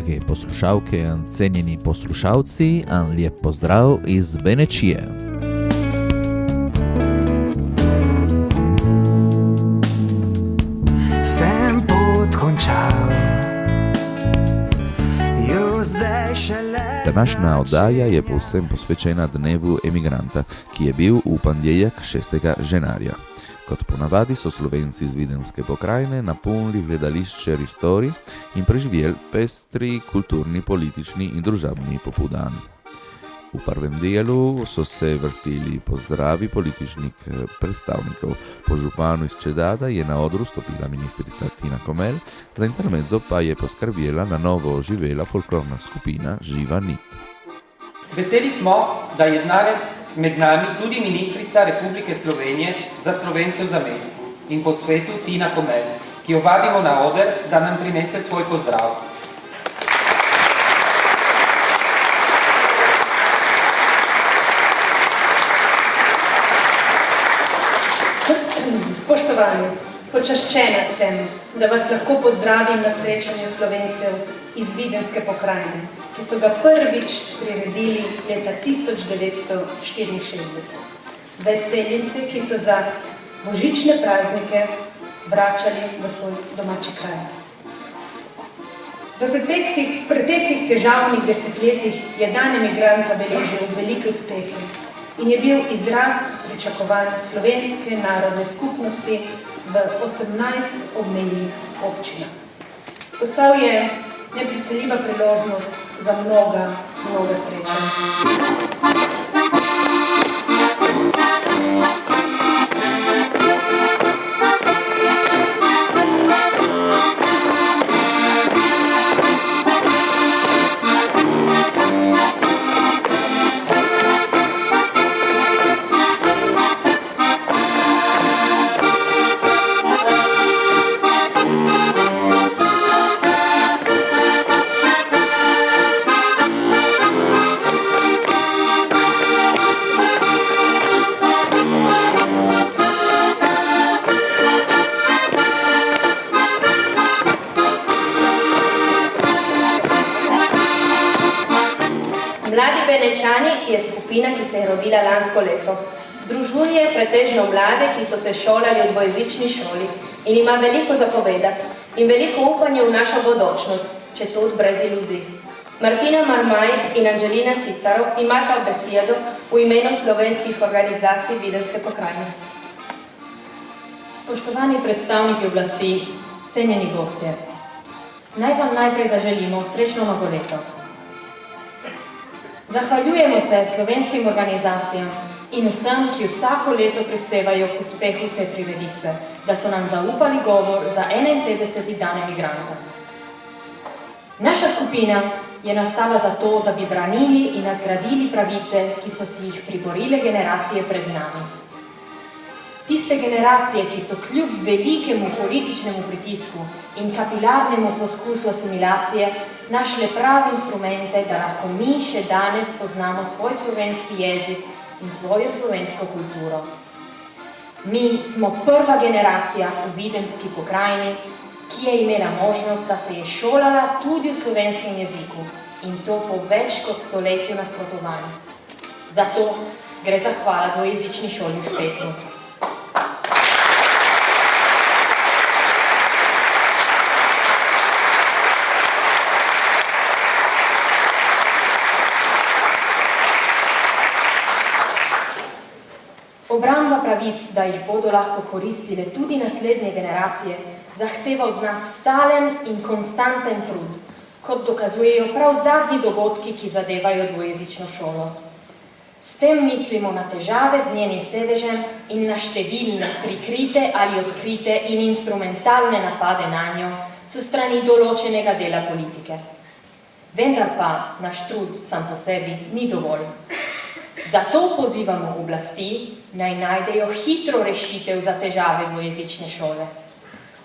drage poslušalke in cenjeni poslušalci, en lep pozdrav iz Benečije. Sem pot končal, jo zdaj šele... Današnja oddaja je povsem posvečena dnevu emigranta, ki je bil v ponedeljek 6. ženarja. Kot ponavadi so Slovenci iz Videnske pokrajine napolnili gledališče Ristori in preživeli pestri kulturni, politični in družabni popoldan. V prvem delu so se vrstili pozdravi političnih predstavnikov. Po županu iz Čedada je na odru stopila ministrica Tina Komel, za intermezzo pa je poskrbela na novo oživela folklorna skupina Živa nit. Veseli smo, da je danes med nami tudi ministrica Republike Slovenije za Slovence v zamejstvu in po svetu Tina Komel, ki jo vabimo na oder, da nam prinese svoj pozdrav. Spoštovani, počaščena sem, da vas lahko pozdravim na srečanju Slovencev iz Videnske pokrajine, ki so ga prvič priredili leta 1964. Za izseljence, ki so za božične praznike vračali v svoj domači kraj. V preteklih težavnih desetletjih je dan emigranta beležil velike uspehe in je bil izraz pričakovanj slovenske narodne skupnosti v 18 obmejnih občinah. Postal je neprecenljiva priložnost za mnoga srečanja. Je skupina, ki se je rodila lansko leto. Združuje pretežno mlade, ki so se šolali v dvojezični šoli in ima veliko zapovedati in veliko upanja v našo bodočnost, če tudi brez iluzij. Martina Marmaj in Anđelina Sitaro imata besedo v imenu slovenskih organizacij Videnske pokrajine. Spoštovani predstavniki oblasti, cenjeni gostje, naj vam najprej zaželimo srečno novo leto. Zahvaljujemo se slovenskim organizacijam in vsem, ki vsako leto prispevajo k uspehu te prireditve, da so nam zaupali govor za 51. dan emigranta. Naša skupina je nastala zato, da bi branili in nadgradili pravice, ki so si jih priborile generacije pred nami. Tiste generacije, ki so kljub velikemu političnemu pritisku in kapilarnemu poskusu asimilacije našle prave instrumente, da lahko mi še danes poznamo svoj slovenski jezik in svojo slovensko kulturo. Mi smo prva generacija v Videnski pokrajini, ki je imela možnost, da se je šolala tudi v slovenskem jeziku in to po več kot stoletju nasprotovanj. Zato gre zahvala dvojezični šoli v Špetru. Obramba pravic, da jih bodo lahko koristile tudi naslednje generacije, zahteva od nas stalen in konstanten trud, kot dokazujejo prav zadnji dogodki, ki zadevajo dvojezično šolo. S tem mislimo na težave z njenim sedežem in na številne prikrite ali odkrite in instrumentalne napade nanjo s strani določenega dela politike. Vendar pa naš trud sam po sebi ni dovolj. Zato pozivamo oblasti, naj najdejo hitro rešitev za težave dvojezične šole.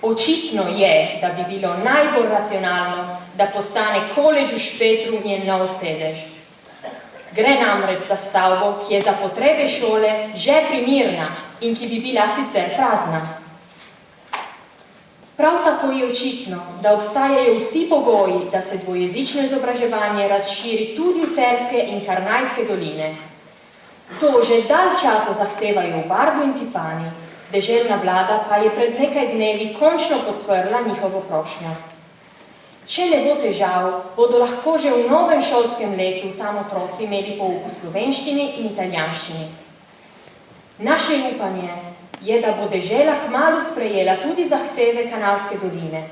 Očitno je, da bi bilo najbolj racionalno, da postane koledž v Špetru njen nov sedež. Gre namreč za stavbo, ki je za potrebe šole že primirna in ki bi bila sicer prazna. Prav tako je očitno, da obstajajo vsi pogoji, da se dvojezično izobraževanje razširi tudi v Terske in Karnajske doline. To že dalj časa zahtevajo v Bardu in Tipani, deželna vlada pa je pred nekaj dnevi končno podprla njihovo prošnjo. Če ne bo težav, bodo lahko že v novem šolskem letu tam otroci imeli pouk v slovenščini in italijanščini. Naše upanje je, da bo dežela kmalu sprejela tudi zahteve Kanalske doline,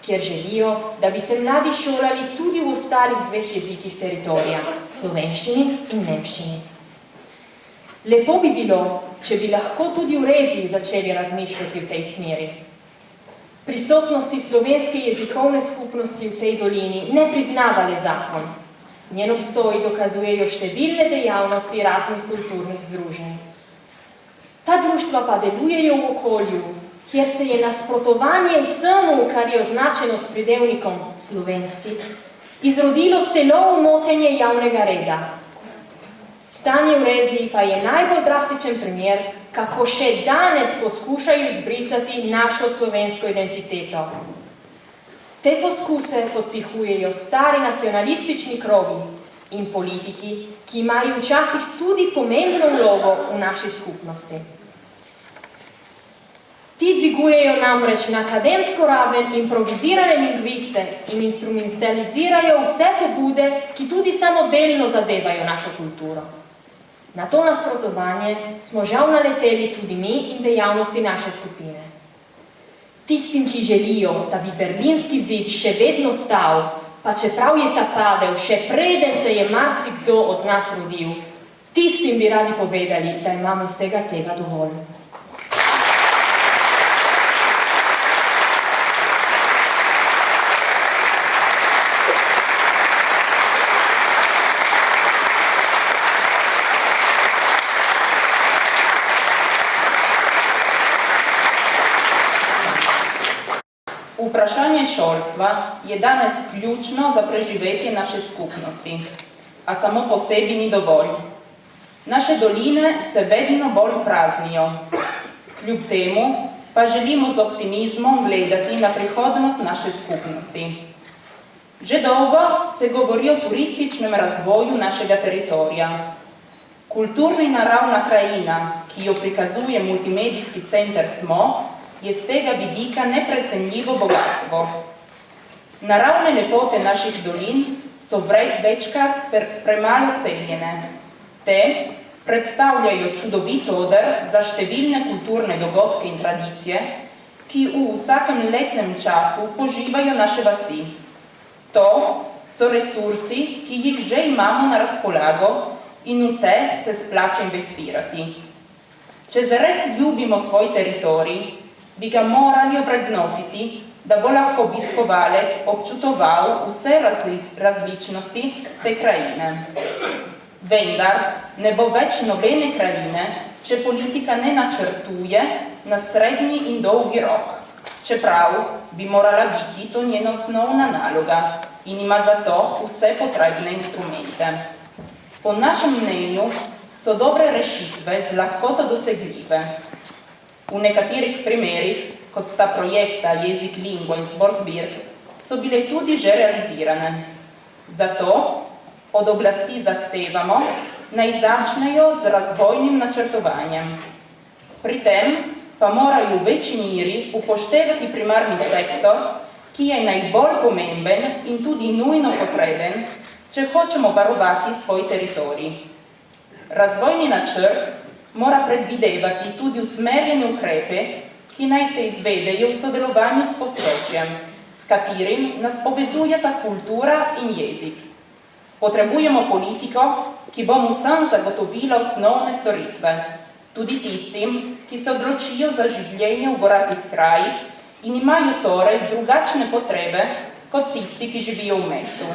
kjer želijo, da bi se mladi šolali tudi v ostalih dveh jezikih teritorija, slovenščini in nemščini. Lepo bi bilo, če bi lahko tudi v Reziji začeli razmišljati v tej smeri. Prisotnosti slovenske jezikovne skupnosti v tej dolini ne priznavale zakon. Njen obstoj dokazujejo številne dejavnosti raznih kulturnih združenj. Ta društva pa delujejo v okolju, kjer se je nasprotovanje vsemu, kar je označeno s pridevnikom slovenski, izrodilo celo v motenje javnega reda. Stanje v Reziji pa je najbolj drastičen primer, kako še danes poskušajo izbrisati našo slovensko identiteto. Te poskuse podpihujejo stari nacionalistični krogi in politiki, ki imajo včasih tudi pomembno vlogo v naši skupnosti. Ti dvigujejo namreč na akademsko raven improvizirane lingviste in instrumentalizirajo vse pobude, ki tudi samodelno zadevajo našo kulturo. Na to nasprotovanje smo žal naleteli tudi mi in dejavnosti naše skupine. Tistim, ki želijo, da bi berlinski zid še vedno stal, pa čeprav je ta padel, še preden se je marsikdo od nas rodil, tistim bi radi povedali, da imamo vsega tega dovolj. Vprašanje šolstva je danes ključno za preživetje naše skupnosti, a samo po sebi ni dovolj. Naše doline se vedno bolj praznijo. Kljub temu pa želimo z optimizmom gledati na prihodnost naše skupnosti. Že dolgo se govori o turističnem razvoju našega teritorija. Kulturna in naravna krajina, ki jo prikazuje multimedijski center Smo, je z tega vidika neprecenljivo bogatstvo. Naravne lepote naših dolin so večkrat premalo cenjene. Te predstavljajo čudovit oder za številne kulturne dogodke in tradicije, ki v vsakem letnem času poživajo naše vasi. To so resursi, ki jih že imamo na razpolago in v te se splača investirati. Če zares ljubimo svoj teritorij, bi ga morali obrednotiti, da bo lahko obiskovalec občutoval vse različnosti te krajine. Vendar ne bo več nobene krajine, če politika ne načrtuje na srednji in dolgi rok, čeprav bi morala biti to njena osnovna naloga in ima za to vse potrebne instrumente. Po našem mnenju so dobre rešitve z lahkoto dosegljive. V nekaterih primerih, kot sta projekta Jezik, lingvo in zbor zbirk, so bile tudi že realizirane. Zato od oblasti zahtevamo, naj začnejo z razvojnim načrtovanjem. Pri tem pa morajo v večji meri upoštevati primarni sektor, ki je najbolj pomemben in tudi nujno potreben, če hočemo varovati svoj teritorij. Razvojni načrt mora predvidevati tudi usmerjene ukrepe, ki naj se izvedejo v sodelovanju s Posočjem, s katerim nas povezuje ta kultura in jezik. Potrebujemo politiko, ki bo vsem zagotovila osnovne storitve, tudi tistim, ki se odločijo za življenje v goratih krajih in imajo torej drugačne potrebe kot tisti, ki živijo v mestu.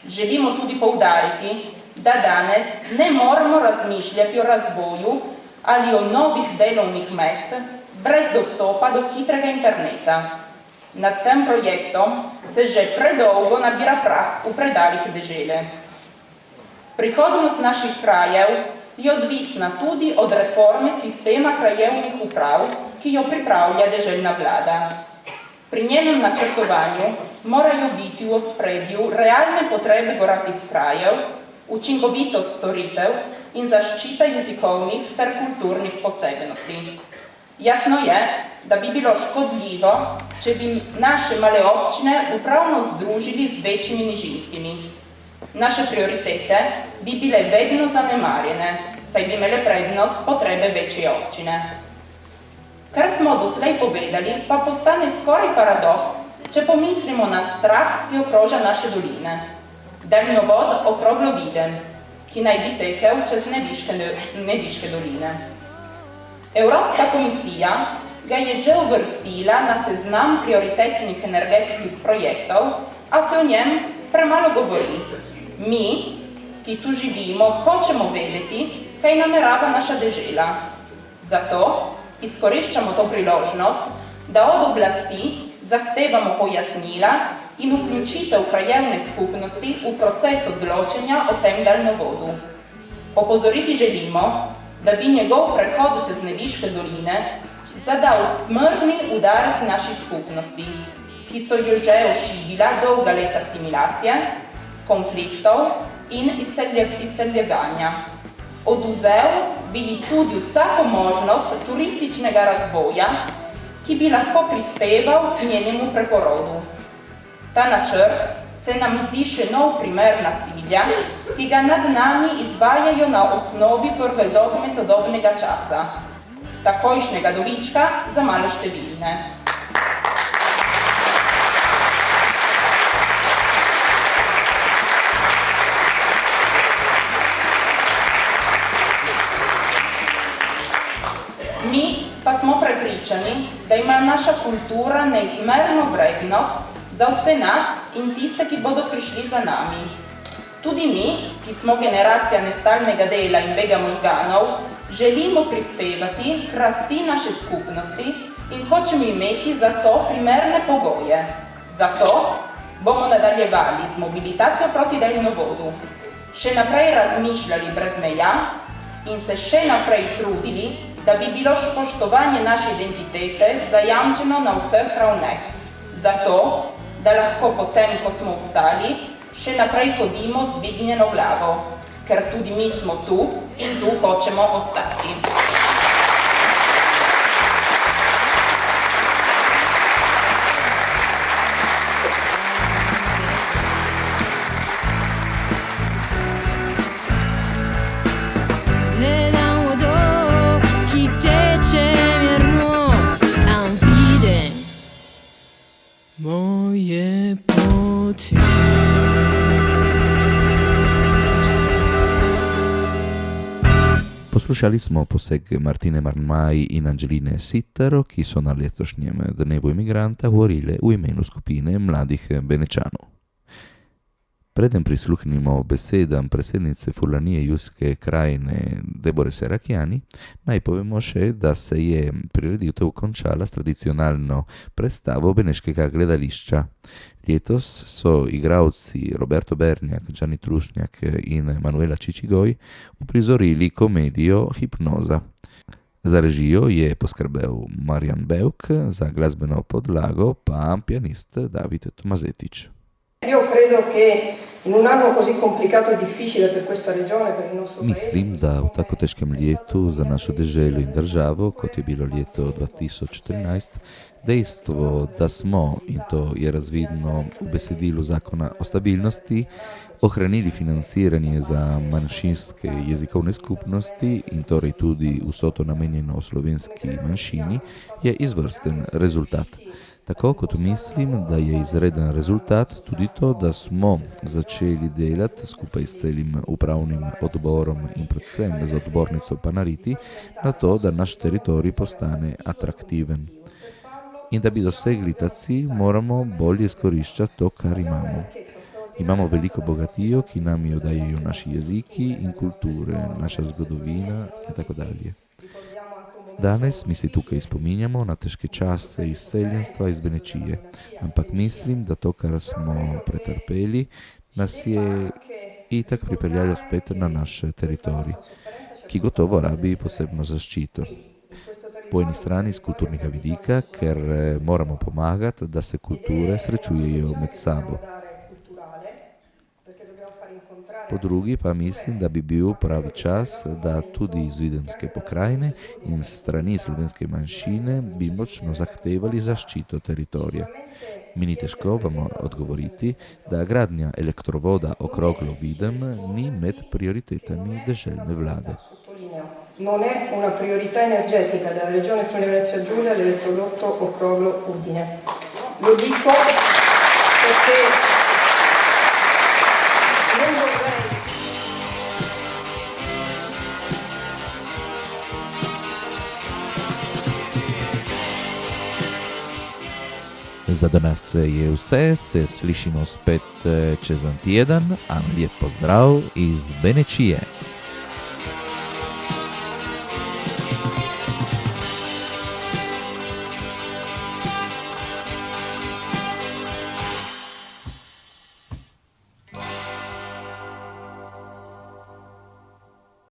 Želimo tudi poudariti, da danes ne moramo razmišljati o razvoju ali o novih delovnih mest brez dostopa do hitrega interneta. Nad tem projektom se že predolgo nabira prah v predalih dežele. Prihodnost naših krajev je odvisna tudi od reforme sistema krajevnih uprav, ki jo pripravlja deželna vlada. Pri njenem načrtovanju morajo biti v ospredju realne potrebe goratih krajev, učinkovitost storitev in zaščita jezikovnih ter kulturnih posebnosti. Jasno je, da bi bilo škodljivo, če bi naše male občine upravno združili z večjimi nižinskimi. Naše prioritete bi bile vedno zanemarjene, saj bi imele prednost potrebe večje občine. Kar smo doslej povedali, pa postane skoraj paradoks, če pomislimo na strah, ki okroža naše doline. Daljnovod okrogloviden, ki naj bi tekel čez Nediške doline. Evropska komisija ga je že uvrstila na seznam prioritetnih energetskih projektov, a se o njem premalo govori. Mi, ki tu živimo, hočemo vedeti, kaj namerava naša dežela. Zato izkoriščamo to priložnost, da od oblasti zahtevamo pojasnila in vključitev krajevne skupnosti v proces odločanja o tem daljnovodu. Opozoriti želimo, da bi njegov prehod čez Nediške doline zadal smrtni udarec naši skupnosti, ki so jo že ošibila dolga leta asimilacije, konfliktov in izseljevanja. Oduzel bi tudi vsako možnost turističnega razvoja, ki bi lahko prispeval k njenemu preporodu. Ta načrt se nam zdi še nov primer nasilja, ki ga nad nami izvajajo na osnovi prve dogme sodobnega časa, takojšnjega dobička za malo številne. Mi pa smo prepričani, da ima naša kultura neizmerno vrednost za vse nas in tiste, ki bodo prišli za nami. Tudi mi, ki smo generacija nestalnega dela in bega možganov, želimo prispevati k rasti naše skupnosti in hočemo imeti za to primerne pogoje. Zato bomo nadaljevali z mobilitacijo proti daljnovodu, še naprej razmišljali brez meja in se še naprej trudili, da bi bilo spoštovanje naše identitete zajamčeno na vseh ravneh. Zato, da lahko potem, ko smo vstali, še naprej hodimo z dvignjeno glavo, ker tudi mi smo tu in tu hočemo ostati. Moje poti. Poslušali smo poseg Martine Marmaj in Angeline Sittaro, ki so na letošnjem dnevu imigranta govorile v imenu skupine mladih Benečanov. Preden prisluhnimo besedam predsednice Furlanije Julijske krajine Debore Serracchiani, naj povemo še, da se je prireditev končala s tradicionalno predstavo beneškega gledališča. Letos so igralci Roberto Bernjak, Gianni Trušnjak in Manuela Čičigoj uprizorili komedijo Hipnoza. Za režijo je poskrbel Marjan Bevk, za glasbeno podlago pa pianist David Tomazetič. Io credo che in un anno così complicato e difficile per questa regione, per il nostro paese. Mislim, da v tako težkem letu za našo deželo in državo, kot je bilo leto 2014, dejstvo, da smo, in to je razvidno v besedilu zakona o stabilnosti, ohranili financiranje za manjšinske jezikovne skupnosti in torej tudi vso to namenjeno slovenski manjšini, je izvrsten rezultat. Tako kot mislim, da je izreden rezultat tudi to, da smo začeli delati skupaj s celim upravnim odborom in predvsem z odbornico Panariti na to, da naš teritorij postane atraktiven. In da bi dosegli ta cilj, moramo bolje izkoriščati to, kar imamo. Imamo veliko bogatijo, ki nam jo dajejo naši jeziki in kulture, naša zgodovina in tako dalje. Danes mi se tukaj spominjamo na težke čase izseljenstva iz Benečije, ampak mislim, da to, kar smo pretrpeli, nas je itak pripeljalo spet na naš teritorij, ki gotovo rabi posebno zaščito. Po eni strani z kulturnega vidika, ker moramo pomagati, da se kulture srečujejo med sabo. Po drugi pa mislim, da bi bil pravi čas, da tudi iz Videnske pokrajine in strani slovenske manjšine bi močno zahtevali zaščito teritorija. Mi ni težko vam odgovoriti, da gradnja elektrovoda okroglo Videm ni med prioritetami deželne vlade. Non è una priorità energetica della Regione Friuli Venezia Giulia l'elettrodotto Okroglo Udine. Lo dico perché non vorrei. Za danas je vse, se slišimo spet čez en teden, a lijep pozdrav iz Benečije.